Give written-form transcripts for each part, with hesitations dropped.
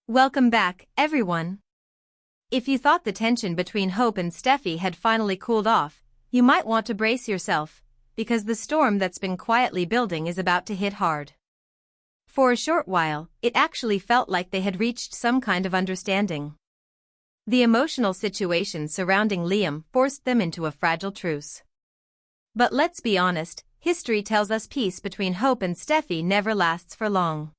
Welcome back, everyone. If you thought the tension between Hope and Steffy had finally cooled off, you might want to brace yourself, because the storm that's been quietly building is about to hit hard. For a short while, it actually felt like they had reached some kind of understanding. The emotional situation surrounding Liam forced them into a fragile truce. But let's be honest, history tells us peace between Hope and Steffy never lasts for long.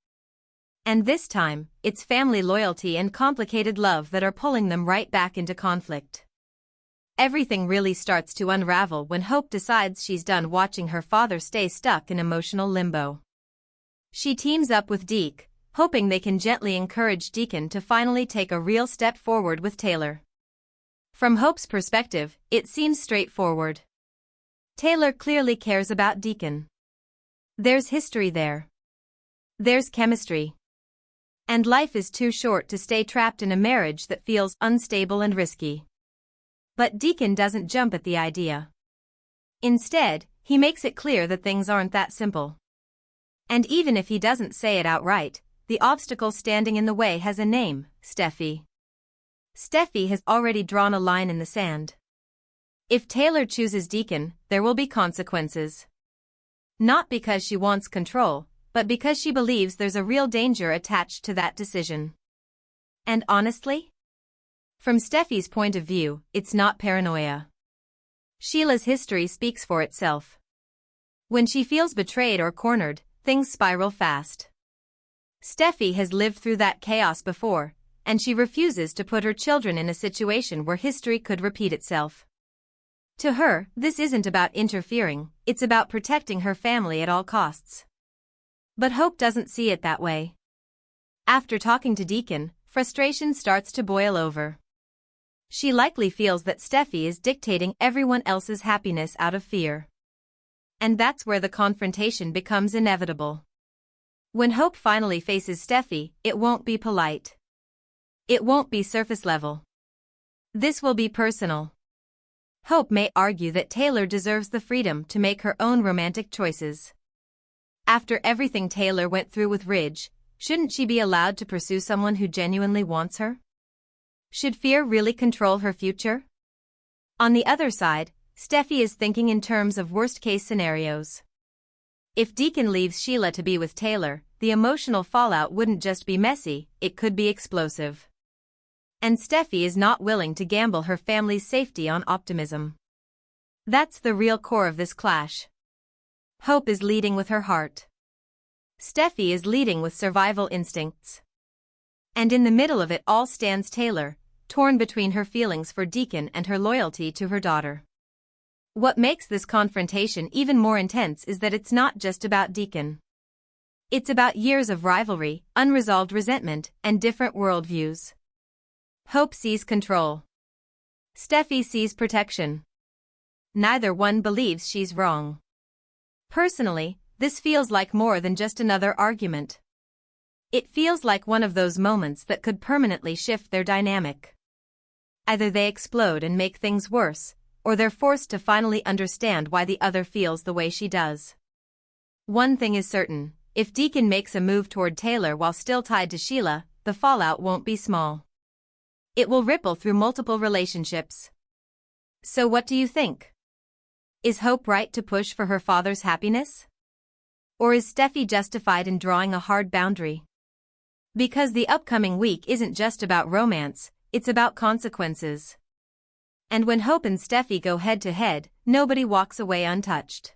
And this time, it's family loyalty and complicated love that are pulling them right back into conflict. Everything really starts to unravel when Hope decides she's done watching her father stay stuck in emotional limbo. She teams up with Deke, hoping they can gently encourage Deacon to finally take a real step forward with Taylor. From Hope's perspective, it seems straightforward. Taylor clearly cares about Deacon. There's history there. There's chemistry. And life is too short to stay trapped in a marriage that feels unstable and risky. But Deacon doesn't jump at the idea. Instead, he makes it clear that things aren't that simple. And even if he doesn't say it outright, the obstacle standing in the way has a name: Steffy. Steffy has already drawn a line in the sand. If Taylor chooses Deacon, there will be consequences. Not because she wants control, but because she believes there's a real danger attached to that decision. And honestly, from Steffy's point of view, it's not paranoia. Sheila's history speaks for itself. When she feels betrayed or cornered, things spiral fast. Steffy has lived through that chaos before, and she refuses to put her children in a situation where history could repeat itself. To her, this isn't about interfering, it's about protecting her family at all costs. But Hope doesn't see it that way. After talking to Deacon, frustration starts to boil over. She likely feels that Steffy is dictating everyone else's happiness out of fear. And that's where the confrontation becomes inevitable. When Hope finally faces Steffy, it won't be polite. It won't be surface level. This will be personal. Hope may argue that Taylor deserves the freedom to make her own romantic choices. After everything Taylor went through with Ridge, shouldn't she be allowed to pursue someone who genuinely wants her? Should fear really control her future? On the other side, Steffy is thinking in terms of worst-case scenarios. If Deacon leaves Sheila to be with Taylor, the emotional fallout wouldn't just be messy, it could be explosive. And Steffy is not willing to gamble her family's safety on optimism. That's the real core of this clash. Hope is leading with her heart. Steffy is leading with survival instincts. And in the middle of it all stands Taylor, torn between her feelings for Deacon and her loyalty to her daughter. What makes this confrontation even more intense is that it's not just about Deacon. It's about years of rivalry, unresolved resentment, and different worldviews. Hope sees control. Steffy sees protection. Neither one believes she's wrong. Personally, this feels like more than just another argument. It feels like one of those moments that could permanently shift their dynamic. Either they explode and make things worse, or they're forced to finally understand why the other feels the way she does. One thing is certain, if Deacon makes a move toward Taylor while still tied to Sheila, the fallout won't be small. It will ripple through multiple relationships. So what do you think? Is Hope right to push for her father's happiness? Or is Steffy justified in drawing a hard boundary? Because the upcoming week isn't just about romance, it's about consequences. And when Hope and Steffy go head to head, nobody walks away untouched.